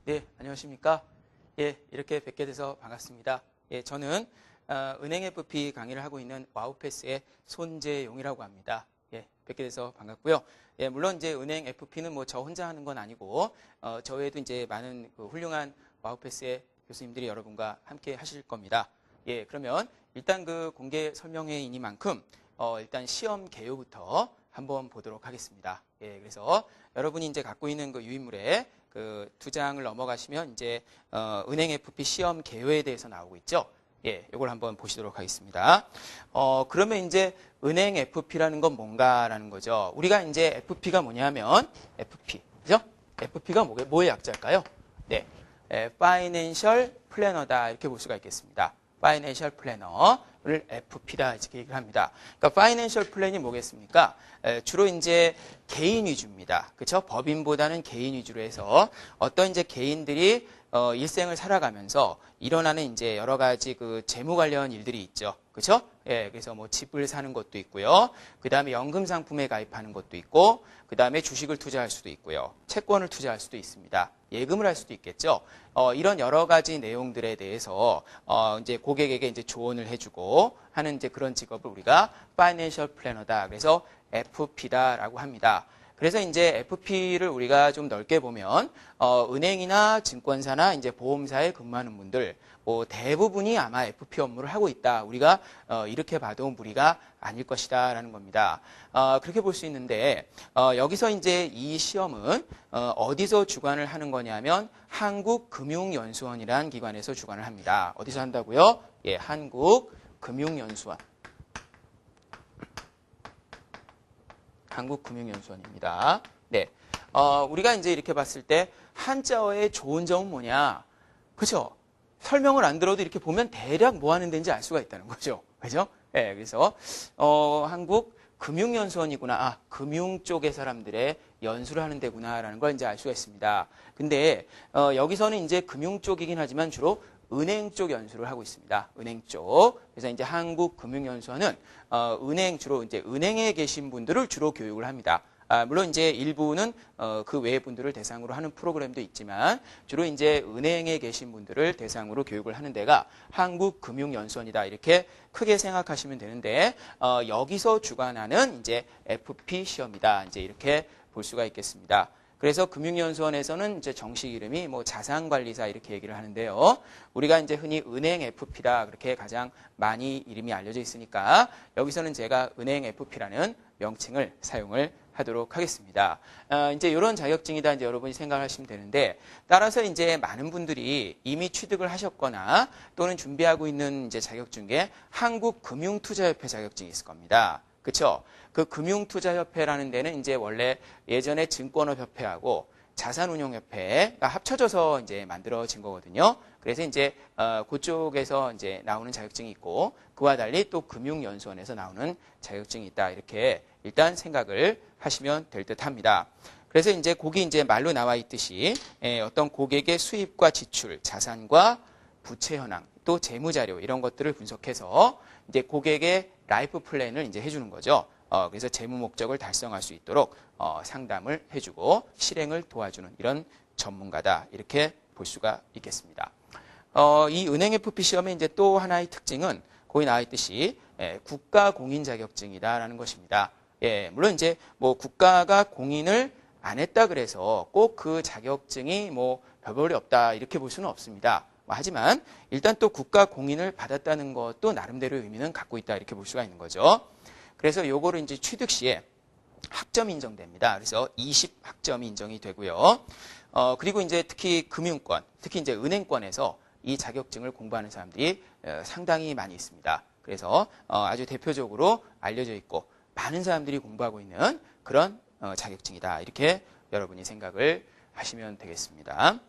네, 안녕하십니까? 예, 이렇게 뵙게 돼서 반갑습니다. 예, 저는 은행 FP 강의를 하고 있는 와우패스의 손재용이라고 합니다. 예, 뵙게 돼서 반갑고요. 예, 물론 이제 은행 FP는 뭐 저 혼자 하는 건 아니고 저 외에도 이제 많은 그 훌륭한 와우패스의 교수님들이 여러분과 함께 하실 겁니다. 예, 그러면 일단 그 공개 설명회이니만큼 일단 시험 개요부터 한번 보도록 하겠습니다. 예, 그래서 여러분이 이제 갖고 있는 그 유인물에 그 두 장을 넘어가시면 이제 은행 FP 시험 개요에 대해서 나오고 있죠. 예, 이걸 한번 보시도록 하겠습니다. 그러면 이제 은행 FP라는 건 뭔가라는 거죠. 우리가 이제 FP가 뭐냐면 FP, 그죠? FP가 뭐의 약자일까요? 네, Financial Planner다 이렇게 볼 수가 있겠습니다. Financial Planner를 FP다 이렇게 얘기를 합니다. 그러니까 Financial Plan이 뭐겠습니까? 주로 이제 개인 위주입니다. 그렇죠? 법인보다는 개인 위주로 해서 어떤 이제 개인들이 일생을 살아가면서 일어나는 이제 여러 가지 그 재무 관련 일들이 있죠. 그렇죠? 예, 그래서 뭐 집을 사는 것도 있고요. 그다음에 연금 상품에 가입하는 것도 있고, 그다음에 주식을 투자할 수도 있고요. 채권을 투자할 수도 있습니다. 예금을 할 수도 있겠죠. 이런 여러 가지 내용들에 대해서 이제 고객에게 이제 조언을 해주고 하는 이제 그런 직업을 우리가 파이낸셜 플래너다. 그래서 FP다라고 합니다. 그래서 이제 FP를 우리가 좀 넓게 보면 은행이나 증권사나 이제 보험사에 근무하는 분들 뭐 대부분이 아마 FP 업무를 하고 있다. 우리가 이렇게 봐도 무리가 아닐 것이다라는 겁니다. 그렇게 볼 수 있는데 여기서 이제 이 시험은 어디서 주관을 하는 거냐면 한국금융연수원이라는 기관에서 주관을 합니다. 어디서 한다고요? 예, 한국금융연수원. 한국금융연수원입니다. 네, 우리가 이제 이렇게 봤을 때 한자어의 좋은 점은 뭐냐? 그렇죠? 설명을 안 들어도 이렇게 보면 대략 뭐 하는 데인지 알 수가 있다는 거죠. 그죠? 네, 그래서 한국금융연수원이구나. 금융 쪽의 사람들의 연수를 하는 데구나라는 걸 이제 알 수가 있습니다. 근데 여기서는 이제 금융 쪽이긴 하지만 주로 은행 쪽 연수를 하고 있습니다. 은행 쪽. 그래서 이제 한국금융연수원은 은행 주로 이제 은행에 계신 분들을 주로 교육을 합니다. 물론 이제 일부는 그 외의 분들을 대상으로 하는 프로그램도 있지만 주로 이제 은행에 계신 분들을 대상으로 교육을 하는 데가 한국금융연수원이다. 이렇게 크게 생각하시면 되는데 여기서 주관하는 이제 FP 시험이다. 이제 이렇게 볼 수가 있겠습니다. 그래서 금융연수원에서는 이제 정식 이름이 뭐 자산관리사 이렇게 얘기를 하는데요. 우리가 이제 흔히 은행 FP다 그렇게 가장 많이 이름이 알려져 있으니까 여기서는 제가 은행 FP라는 명칭을 사용을 하도록 하겠습니다. 이제 이런 자격증이다 이제 여러분이 생각하시면 되는데 따라서 이제 많은 분들이 이미 취득을 하셨거나 또는 준비하고 있는 이제 자격증 중에 한국금융투자협회 자격증이 있을 겁니다. 그렇죠? 그 금융투자협회라는 데는 이제 원래 예전에 증권업협회하고 자산운용협회가 합쳐져서 이제 만들어진 거거든요. 그래서 이제 그쪽에서 이제 나오는 자격증이 있고 그와 달리 또 금융연수원에서 나오는 자격증이 있다. 이렇게 일단 생각을 하시면 될 듯합니다. 그래서 이제 거기 이제 말로 나와 있듯이 어떤 고객의 수입과 지출, 자산과 부채 현황, 또 재무자료 이런 것들을 분석해서 이제 고객의 라이프 플랜을 이제 해주는 거죠. 그래서 재무 목적을 달성할 수 있도록 상담을 해주고 실행을 도와주는 이런 전문가다 이렇게 볼 수가 있겠습니다. 이 은행 FP 시험의 이제 또 하나의 특징은 거기 나와 있듯이 국가 공인 자격증이다라는 것입니다. 예, 물론 이제 뭐 국가가 공인을 안 했다 그래서 꼭 그 자격증이 뭐 별볼이 없다 이렇게 볼 수는 없습니다. 하지만 일단 또 국가 공인을 받았다는 것도 나름대로 의미는 갖고 있다 이렇게 볼 수가 있는 거죠. 그래서 요거를 이제 취득 시에 학점 인정됩니다. 그래서 20학점이 인정이 되고요. 그리고 이제 특히 금융권, 특히 이제 은행권에서 이 자격증을 공부하는 사람들이 상당히 많이 있습니다. 그래서 아주 대표적으로 알려져 있고 많은 사람들이 공부하고 있는 그런 자격증이다. 이렇게 여러분이 생각을 하시면 되겠습니다.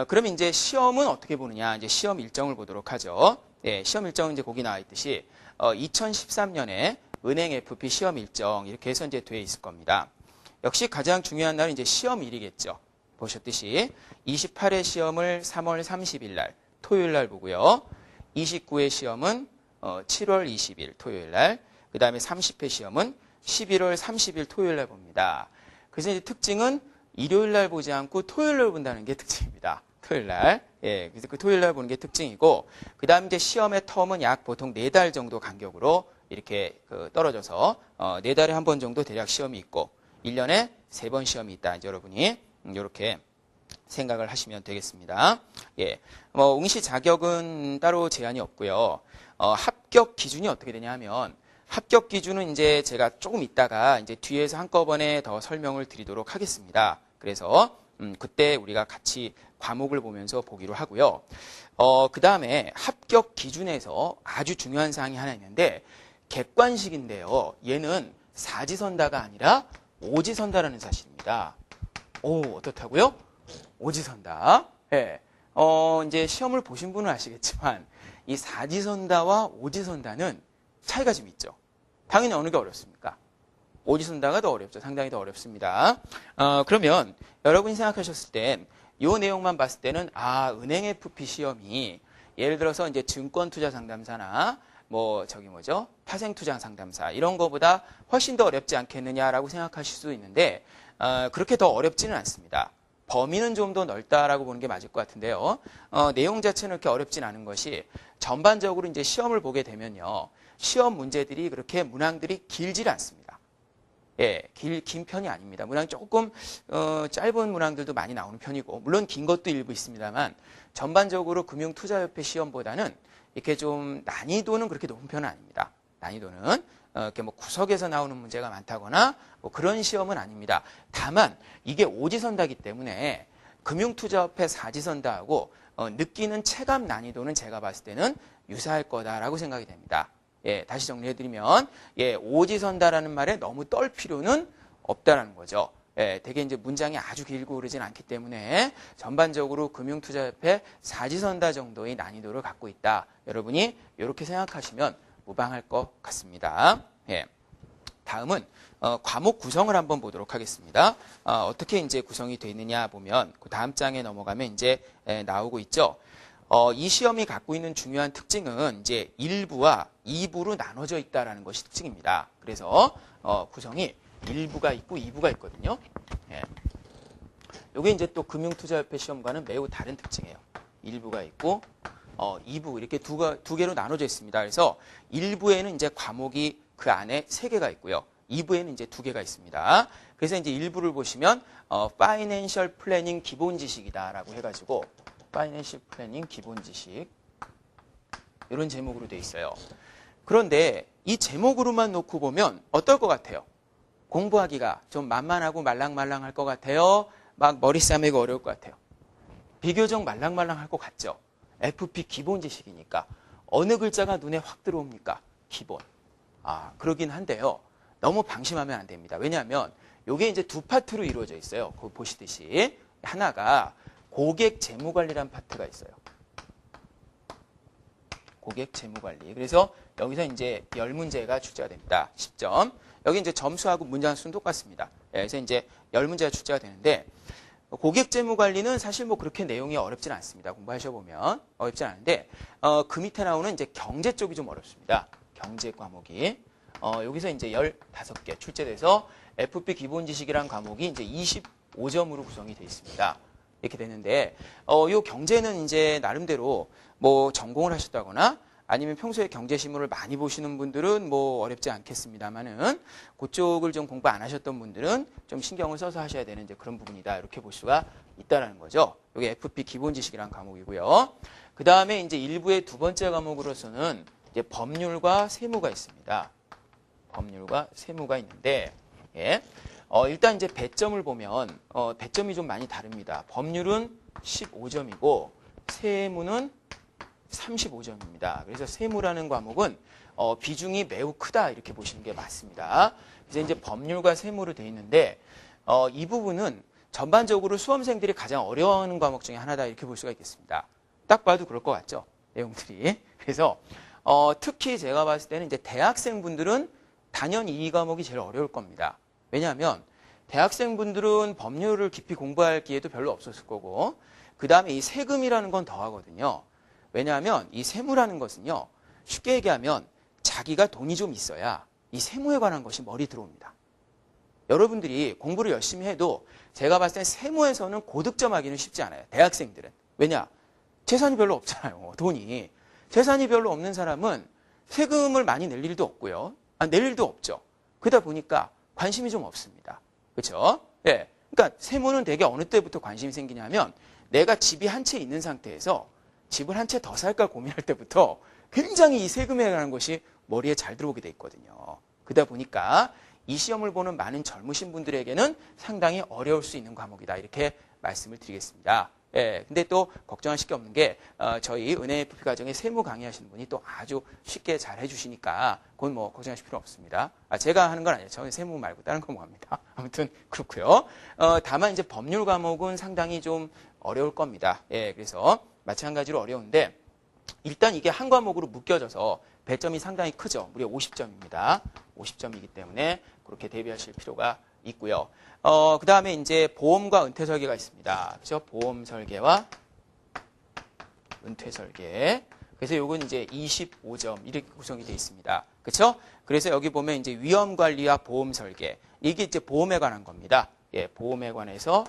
그러면 이제 시험은 어떻게 보느냐? 이제 시험 일정을 보도록 하죠. 예, 시험 일정은 이제 거기 나와 있듯이 2013년에 은행 FP 시험 일정 이렇게 해서 이제 돼 있을 겁니다. 역시 가장 중요한 날은 이제 시험일이겠죠. 보셨듯이 28회 시험을 3월 30일 날 토요일 날 보고요. 29회 시험은 7월 20일 토요일 날, 그다음에 30회 시험은 11월 30일 토요일 날 봅니다. 그래서 이제 특징은 일요일 날 보지 않고 토요일 날 본다는 게 특징입니다. 토요일 날. 예, 그래서 그 토요일 날 보는 게 특징이고, 그 다음 이제 시험의 텀은 약 보통 4달 정도 간격으로 이렇게 떨어져서, 4달에 한 번 정도 대략 시험이 있고, 1년에 3번 시험이 있다. 이제 여러분이, 이렇게 생각을 하시면 되겠습니다. 예. 응시 자격은 따로 제한이 없고요. 합격 기준이 어떻게 되냐 하면, 합격 기준은 이제 제가 조금 있다가 이제 뒤에서 한꺼번에 더 설명을 드리도록 하겠습니다. 그래서, 그때 우리가 같이 과목을 보면서 보기로 하고요. 그 다음에 합격 기준에서 아주 중요한 사항이 하나 있는데, 객관식인데요. 얘는 사지선다가 아니라 오지선다라는 사실입니다. 어떻다고요? 오지선다. 예. 이제 시험을 보신 분은 아시겠지만, 이 사지선다와 오지선다는 차이가 좀 있죠. 당연히 어느 게 어렵습니까? 오지선다가 더 어렵죠. 상당히 더 어렵습니다. 그러면 여러분이 생각하셨을 땐 이 내용만 봤을 때는 은행 FP 시험이 예를 들어서 이제 증권투자 상담사나 파생투자 상담사 이런 거보다 훨씬 더 어렵지 않겠느냐라고 생각하실 수도 있는데 그렇게 더 어렵지는 않습니다. 범위는 좀 더 넓다라고 보는 게 맞을 것 같은데요. 내용 자체는 그렇게 어렵진 않은 것이 전반적으로 이제 시험을 보게 되면요. 시험 문제들이 그렇게 문항들이 길질 않습니다. 예, 긴 편이 아닙니다. 문항이 조금 짧은 문항들도 많이 나오는 편이고 물론 긴 것도 일부 있습니다만 전반적으로 금융투자협회 시험보다는 이렇게 좀 난이도는 그렇게 높은 편은 아닙니다. 난이도는 이렇게 구석에서 나오는 문제가 많다거나 그런 시험은 아닙니다. 다만 이게 오지선다기 때문에 금융투자협회 사지선다하고 느끼는 체감 난이도는 제가 봤을 때는 유사할 거다라고 생각이 됩니다. 예, 다시 정리해드리면, 예, 오지선다라는 말에 너무 떨 필요는 없다라는 거죠. 예, 되게 이제 문장이 아주 길고 그러진 않기 때문에 전반적으로 금융투자협회 사지선다 정도의 난이도를 갖고 있다. 여러분이 이렇게 생각하시면 무방할 것 같습니다. 예. 다음은 과목 구성을 한번 보도록 하겠습니다. 어떻게 이제 구성이 되어 있느냐 보면 그 다음 장에 넘어가면 이제 나오고 있죠. 이 시험이 갖고 있는 중요한 특징은 이제 1부와 2부로 나눠져 있다라는 것이 특징입니다. 그래서 구성이 1부가 있고 2부가 있거든요. 예. 이게 이제 또 금융투자협회 시험과는 매우 다른 특징이에요. 1부가 있고 2부 이렇게 두 개로 나눠져 있습니다. 그래서 1부에는 이제 과목이 그 안에 3개가 있고요. 2부에는 이제 2개가 있습니다. 그래서 이제 1부를 보시면 파이낸셜 플래닝 기본 지식이다라고 해가지고 파이낸셜 플래닝 기본 지식 이런 제목으로 돼 있어요. 그런데 이 제목으로만 놓고 보면 어떨 것 같아요? 공부하기가 좀 만만하고 말랑말랑할 것 같아요? 막 머리 싸매고 어려울 것 같아요? 비교적 말랑말랑할 것 같죠? FP 기본 지식이니까 어느 글자가 눈에 확 들어옵니까? 기본. 그러긴 한데요. 너무 방심하면 안 됩니다. 왜냐하면 이게 이제 두 파트로 이루어져 있어요. 그 보시듯이 하나가 고객 재무관리란 파트가 있어요. 고객 재무관리. 그래서 여기서 이제 10문제가 출제가 됩니다. 10점. 여기 이제 점수하고 문장 수는 똑같습니다. 그래서 이제 10문제가 출제가 되는데 고객 재무관리는 사실 그렇게 내용이 어렵진 않습니다. 공부하셔보면 어렵진 않은데 그 밑에 나오는 이제 경제 쪽이 좀 어렵습니다. 경제 과목이 여기서 이제 15개 출제돼서 FP 기본 지식이란 과목이 이제 25점으로 구성이 되어 있습니다. 이렇게 되는데 요 경제는 이제 나름대로 전공을 하셨다거나 아니면 평소에 경제신문을 많이 보시는 분들은 어렵지 않겠습니다만은 그쪽을 좀 공부 안 하셨던 분들은 좀 신경을 써서 하셔야 되는 이제 그런 부분이다. 이렇게 볼 수가 있다라는 거죠. 이게 FP 기본 지식이란 과목이고요. 그 다음에 이제 1부의 두 번째 과목으로서는 이제 법률과 세무가 있습니다. 법률과 세무가 있는데, 예. 일단 이제 배점을 보면, 배점이 좀 많이 다릅니다. 법률은 15점이고, 세무는 35점입니다. 그래서 세무라는 과목은, 비중이 매우 크다. 이렇게 보시는 게 맞습니다. 그래서 이제 법률과 세무로 되어 있는데, 이 부분은 전반적으로 수험생들이 가장 어려워하는 과목 중에 하나다. 이렇게 볼 수가 있겠습니다. 딱 봐도 그럴 것 같죠? 내용들이. 그래서, 특히 제가 봤을 때는 이제 대학생분들은 당연히 이 과목이 제일 어려울 겁니다. 왜냐하면 대학생분들은 법률을 깊이 공부할 기회도 별로 없었을 거고 그 다음에 이 세금이라는 건 더하거든요. 왜냐하면 이 세무라는 것은요. 쉽게 얘기하면 자기가 돈이 좀 있어야 이 세무에 관한 것이 머리 들어옵니다. 여러분들이 공부를 열심히 해도 제가 봤을 때 세무에서는 고득점하기는 쉽지 않아요. 대학생들은. 왜냐? 재산이 별로 없잖아요. 돈이. 재산이 별로 없는 사람은 세금을 많이 낼 일도 없고요. 낼 일도 없죠. 그러다 보니까 관심이 좀 없습니다. 그렇죠? 예. 그러니까 세무는 되게 어느 때부터 관심이 생기냐면 내가 집이 한 채 있는 상태에서 집을 한 채 더 살까 고민할 때부터 굉장히 이 세금에 관한 것이 머리에 잘 들어오게 돼 있거든요. 그러다 보니까 이 시험을 보는 많은 젊으신 분들에게는 상당히 어려울 수 있는 과목이다. 이렇게 말씀을 드리겠습니다. 예, 근데 또 걱정하실 게 없는 게 저희 은행FP 과정에 세무 강의하시는 분이 또 아주 쉽게 잘 해주시니까 그건 뭐 걱정하실 필요 없습니다. 제가 하는 건 아니에요. 저는 세무 말고 다른 거 뭐 합니다. 아무튼 그렇고요. 다만 이제 법률 과목은 상당히 좀 어려울 겁니다. 예, 그래서 마찬가지로 어려운데 일단 이게 한 과목으로 묶여져서 배점이 상당히 크죠. 무려 50점입니다. 50점이기 때문에 그렇게 대비하실 필요가 있고요. 그 다음에 이제 보험과 은퇴 설계가 있습니다. 그죠? 보험 설계와 은퇴 설계. 그래서 요건 이제 25점 이렇게 구성이 되어 있습니다. 그렇죠? 그래서 여기 보면 이제 위험 관리와 보험 설계. 이게 이제 보험에 관한 겁니다. 예, 보험에 관해서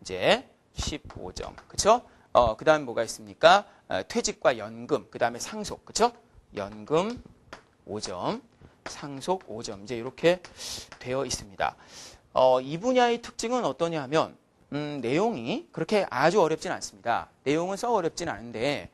이제 15점. 그렇죠? 그 다음에 뭐가 있습니까? 퇴직과 연금, 그 다음에 상속. 그렇죠? 연금 5점, 상속 5점. 이제 이렇게 되어 있습니다. 이 분야의 특징은 어떠냐 하면 내용이 그렇게 아주 어렵진 않습니다. 내용은 썩 어렵진 않은데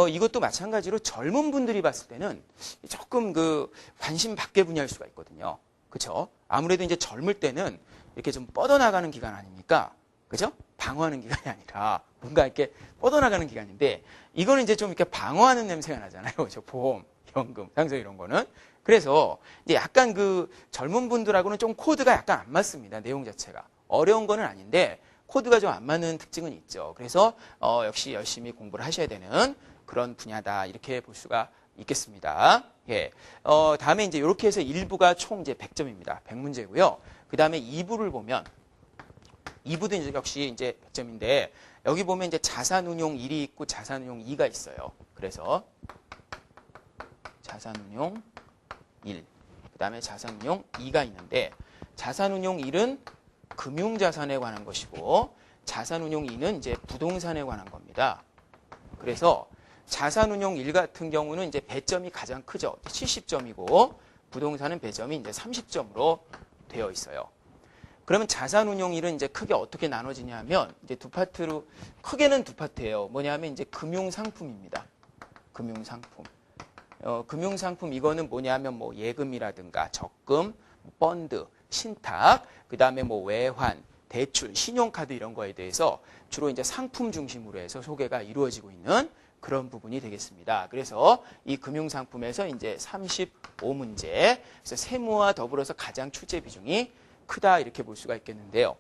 이것도 마찬가지로 젊은 분들이 봤을 때는 조금 그 관심 밖의 분야일 수가 있거든요. 그렇죠? 아무래도 이제 젊을 때는 이렇게 좀 뻗어나가는 기간 아닙니까? 그죠? 방어하는 기간이 아니라 뭔가 이렇게 뻗어나가는 기간인데 이거는 이제 좀 이렇게 방어하는 냄새가 나잖아요. 그죠? 보험, 연금, 상속 이런 거는. 그래서 이제 약간 그 젊은 분들하고는 좀 코드가 약간 안 맞습니다. 내용 자체가. 어려운 거는 아닌데 코드가 좀 안 맞는 특징은 있죠. 그래서 역시 열심히 공부를 하셔야 되는 그런 분야다. 이렇게 볼 수가 있겠습니다. 예. 다음에 이제 이렇게 해서 1부가 총 이제 100점입니다. 100문제고요. 그 다음에 2부를 보면 2부도 이제 역시 이제 100점인데 여기 보면 이제 자산운용 1이 있고 자산운용 2가 있어요. 그래서 자산운용 1, 그 다음에 자산운용 2가 있는데 자산운용 1은 금융자산에 관한 것이고 자산운용 2는 이제 부동산에 관한 겁니다. 그래서 자산운용 1 같은 경우는 이제 배점이 가장 크죠. 70점이고 부동산은 배점이 이제 30점으로 되어 있어요. 그러면 자산운용 1은 이제 크게 어떻게 나눠지냐 하면 이제 두 파트로 크게는 두 파트예요. 뭐냐면 이제 금융상품입니다. 금융상품. 금융상품 이거는 뭐냐면 뭐 예금이라든가 적금, 펀드, 신탁, 그 다음에 뭐 외환, 대출, 신용카드 이런 거에 대해서 주로 이제 상품 중심으로 해서 소개가 이루어지고 있는 그런 부분이 되겠습니다. 그래서 이 금융상품에서 이제 35문제, 그래서 세무와 더불어서 가장 출제 비중이 크다 이렇게 볼 수가 있겠는데요.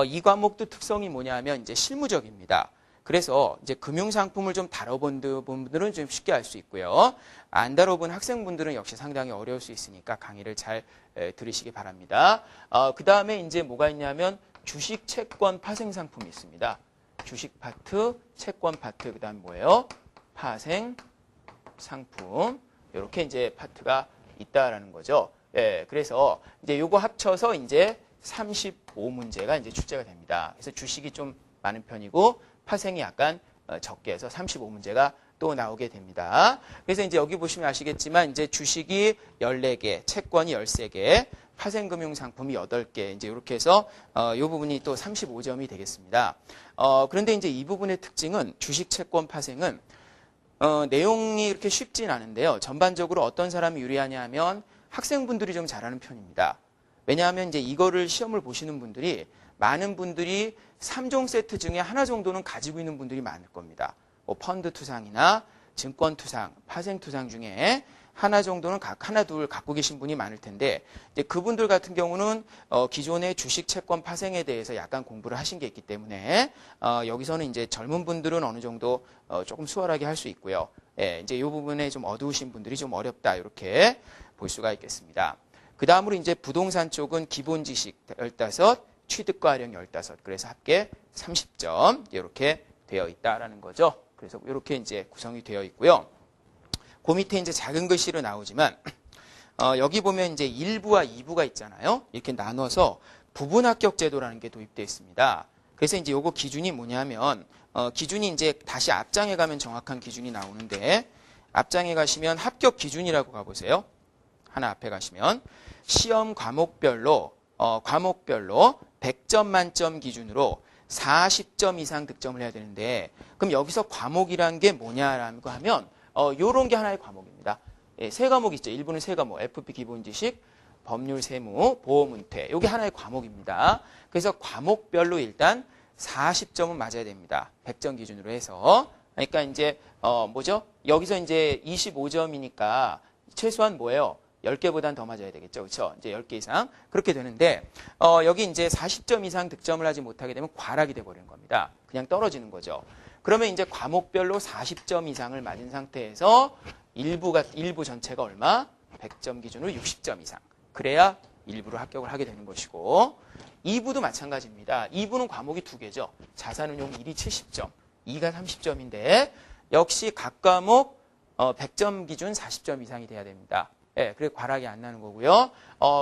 이 과목도 특성이 뭐냐면 이제 실무적입니다. 그래서 이제 금융상품을 좀 다뤄본 분들은 좀 쉽게 알 수 있고요. 안 다뤄본 학생분들은 역시 상당히 어려울 수 있으니까 강의를 잘 들으시기 바랍니다. 그 다음에 이제 뭐가 있냐면 주식, 채권, 파생 상품이 있습니다. 주식 파트, 채권 파트, 그 다음에 뭐예요? 파생 상품. 이렇게 이제 파트가 있다라는 거죠. 예, 그래서 이제 요거 합쳐서 이제 35문제가 이제 출제가 됩니다. 그래서 주식이 좀 많은 편이고 파생이 약간 적게 해서 35문제가 또 나오게 됩니다. 그래서 이제 여기 보시면 아시겠지만 이제 주식이 14개, 채권이 13개, 파생금융상품이 8개, 이제 이렇게 해서 이 부분이 또 35점이 되겠습니다. 그런데 이제 이 부분의 특징은 주식, 채권, 파생은 내용이 이렇게 쉽진 않은데요. 전반적으로 어떤 사람이 유리하냐 하면 학생분들이 좀 잘하는 편입니다. 왜냐하면 이제 이거를 시험을 보시는 분들이 많은 분들이 3종 세트 중에 하나 정도는 가지고 있는 분들이 많을 겁니다. 뭐 펀드 투상이나 증권 투상, 파생 투상 중에 하나 정도는 하나 둘 갖고 계신 분이 많을 텐데 이제 그분들 같은 경우는 기존의 주식 채권 파생에 대해서 약간 공부를 하신 게 있기 때문에 여기서는 이제 젊은 분들은 어느 정도 조금 수월하게 할 수 있고요. 예, 이제 이 부분에 좀 어두우신 분들이 좀 어렵다 이렇게 볼 수가 있겠습니다. 그 다음으로 이제 부동산 쪽은 기본 지식 15, 취득과 활용 15, 그래서 합계 30점 이렇게 되어 있다라는 거죠. 그래서 이렇게 이제 구성이 되어 있고요. 그 밑에 이제 작은 글씨로 나오지만 여기 보면 이제 1부와 2부가 있잖아요. 이렇게 나눠서 부분 합격 제도라는 게 도입되어 있습니다. 그래서 이제 요거 기준이 뭐냐면, 기준이 이제 다시 앞장에 가면 정확한 기준이 나오는데, 앞장에 가시면 합격 기준이라고 가보세요. 하나 앞에 가시면, 시험 과목별로 100점 만점 기준으로 40점 이상 득점을 해야 되는데, 그럼 여기서 과목이란 게 뭐냐라고 하면, 요런 게 하나의 과목입니다. 예, 세 과목 있죠. 1부는 세 과목, FP 기본 지식, 법률, 세무, 보험, 은퇴. 요게 하나의 과목입니다. 그래서 과목별로 일단 40점은 맞아야 됩니다. 100점 기준으로 해서. 그러니까 이제, 뭐죠? 여기서 이제 25점이니까 최소한 뭐예요? 10개보단 더 맞아야 되겠죠. 그렇죠? 이제 10개 이상. 그렇게 되는데, 여기 이제 40점 이상 득점을 하지 못하게 되면 과락이 돼버리는 겁니다. 그냥 떨어지는 거죠. 그러면 이제 과목별로 40점 이상을 맞은 상태에서 일부 전체가 얼마? 100점 기준으로 60점 이상. 그래야 일부로 합격을 하게 되는 것이고, 2부도 마찬가지입니다. 2부는 과목이 2개죠. 자산운용 1이 70점, 2가 30점인데 역시 각 과목 100점 기준 40점 이상이 돼야 됩니다. 예, 그래 과락이 안 나는 거고요.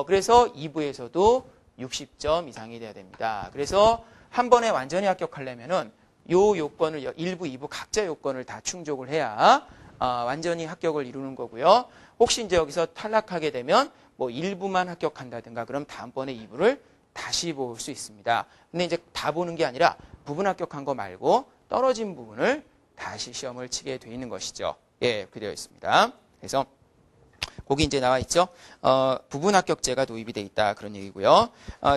그래서 2부에서도 60점 이상이 돼야 됩니다. 그래서 한 번에 완전히 합격하려면은 요 요건을 1부, 2부 각자 요건을 다 충족을 해야 완전히 합격을 이루는 거고요. 혹시 이제 여기서 탈락하게 되면 뭐 일부만 합격한다든가 그럼 다음번에 2부를 다시 볼 수 있습니다. 근데 이제 다 보는 게 아니라 부분 합격한 거 말고 떨어진 부분을 다시 시험을 치게 돼 있는 것이죠. 예, 그렇게 되어 있습니다. 그래서 거기 이제 나와 있죠. 부분 합격제가 도입이 돼 있다 그런 얘기고요.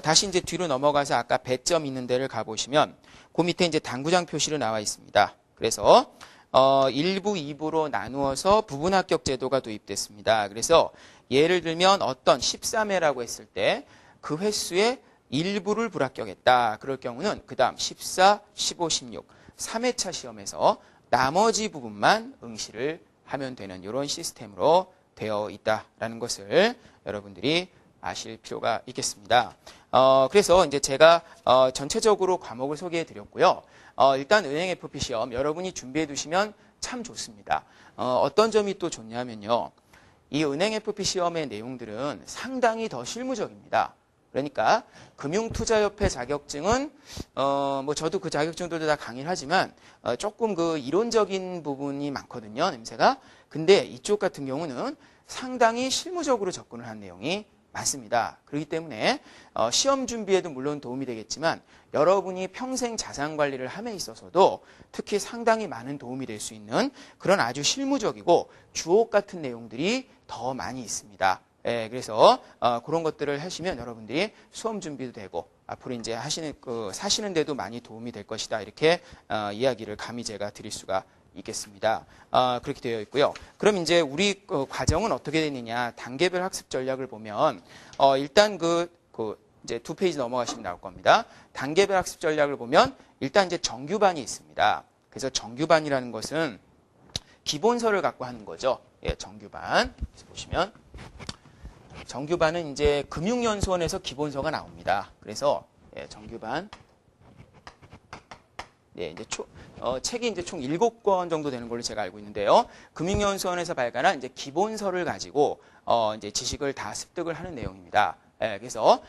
다시 이제 뒤로 넘어가서 아까 배점 있는 데를 가보시면 그 밑에 이제 당구장 표시로 나와 있습니다. 그래서 1부, 2부로 나누어서 부분 합격 제도가 도입됐습니다. 그래서 예를 들면 어떤 13회라고 했을 때 그 횟수의 일부를 불합격했다. 그럴 경우는 그 다음 14, 15, 16, 3회차 시험에서 나머지 부분만 응시를 하면 되는 이런 시스템으로 되어 있다라는 것을 여러분들이 아실 필요가 있겠습니다. 그래서 이제 제가 전체적으로 과목을 소개해 드렸고요. 일단 은행 FP 시험 여러분이 준비해 두시면 참 좋습니다. 어떤 점이 또 좋냐면요. 이 은행 FP 시험의 내용들은 상당히 더 실무적입니다. 그러니까 금융투자협회 자격증은 뭐 저도 그 자격증들도 다 강의를 하지만 조금 그 이론적인 부분이 많거든요. 냄새가. 근데 이쪽 같은 경우는 상당히 실무적으로 접근을 한 내용이 많습니다. 그렇기 때문에 시험 준비에도 물론 도움이 되겠지만 여러분이 평생 자산 관리를 함에 있어서도 특히 상당히 많은 도움이 될 수 있는 그런 아주 실무적이고 주옥 같은 내용들이 더 많이 있습니다. 예, 그래서 그런 것들을 하시면 여러분들이 수험 준비도 되고 앞으로 이제 사시는 데도 많이 도움이 될 것이다. 이렇게 이야기를 감히 제가 드릴 수가 있겠습니다. 그렇게 되어 있고요. 그럼 이제 우리 과정은 어떻게 되느냐? 단계별 학습 전략을 보면 일단 이제 2페이지 넘어가시면 나올 겁니다. 단계별 학습 전략을 보면 일단 이제 정규반이 있습니다. 그래서 정규반이라는 것은 기본서를 갖고 하는 거죠. 예, 정규반. 보시면 정규반은 이제 금융연수원에서 기본서가 나옵니다. 그래서 예, 정규반. 네, 이제 책이 이제 총 7권 정도 되는 걸로 제가 알고 있는데요. 금융연수원에서 발간한 이제 기본서를 가지고 이제 지식을 다 습득을 하는 내용입니다. 예, 그래서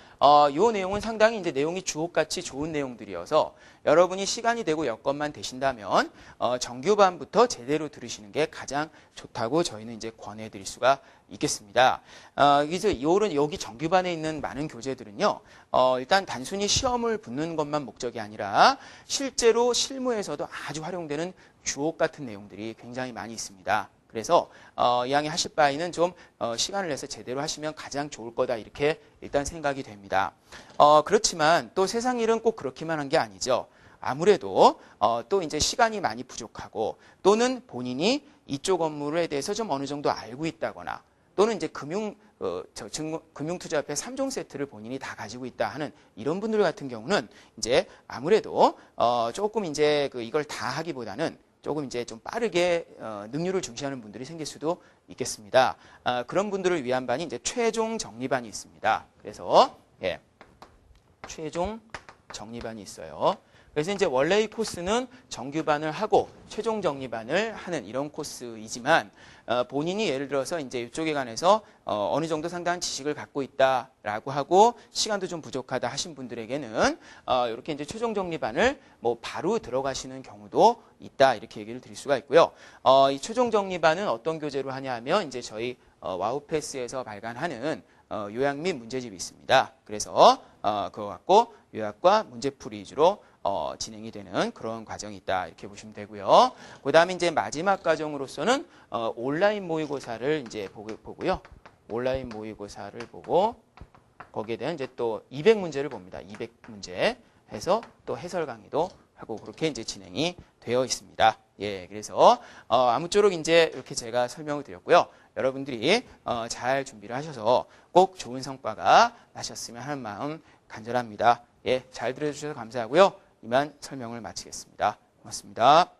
요 내용은 상당히 이제 내용이 주옥같이 좋은 내용들이어서 여러분이 시간이 되고 여건만 되신다면 정규반부터 제대로 들으시는 게 가장 좋다고 저희는 이제 권해드릴 수가 있겠습니다. 그래서 여기 정규반에 있는 많은 교재들은요, 일단 단순히 시험을 붙는 것만 목적이 아니라 실제로 실무에서도 아주 활용되는 주옥 같은 내용들이 굉장히 많이 있습니다. 그래서 이왕에 하실 바에는 좀 시간을 내서 제대로 하시면 가장 좋을 거다 이렇게 일단 생각이 됩니다. 그렇지만 또 세상 일은 꼭 그렇기만 한 게 아니죠. 아무래도 또 이제 시간이 많이 부족하고 또는 본인이 이쪽 업무에 대해서 좀 어느 정도 알고 있다거나 또는 이제 금융투자협회 3종 세트를 본인이 다 가지고 있다 하는 이런 분들 같은 경우는 이제 아무래도 조금 이제 이걸 다 하기보다는 조금 이제 좀 빠르게 능률을 중시하는 분들이 생길 수도 있겠습니다. 그런 분들을 위한 반이 이제 최종 정리반이 있습니다. 그래서 예, 최종 정리반이 있어요. 그래서 이제 원래 이 코스는 정규반을 하고 최종 정리반을 하는 이런 코스이지만 본인이 예를 들어서 이제 이쪽에 관해서 어느 정도 상당한 지식을 갖고 있다라고 하고 시간도 좀 부족하다 하신 분들에게는 이렇게 이제 최종 정리반을 뭐 바로 들어가시는 경우도 있다 이렇게 얘기를 드릴 수가 있고요. 이 최종 정리반은 어떤 교재로 하냐면 이제 저희 와우패스에서 발간하는 요약 및 문제집이 있습니다. 그래서 그거 갖고 요약과 문제풀이 위주로 진행이 되는 그런 과정이 있다 이렇게 보시면 되고요. 그 다음에 이제 마지막 과정으로서는 온라인 모의고사를 이제 보고요. 온라인 모의고사를 보고 거기에 대한 이제 또 200문제를 봅니다. 200문제 해서 또 해설 강의도 하고 그렇게 이제 진행이 되어 있습니다. 예, 그래서 아무쪼록 이제 이렇게 제가 설명을 드렸고요. 여러분들이 잘 준비를 하셔서 꼭 좋은 성과가 나셨으면 하는 마음 간절합니다. 예, 잘 들어주셔서 감사하고요. 이만 설명을 마치겠습니다. 고맙습니다.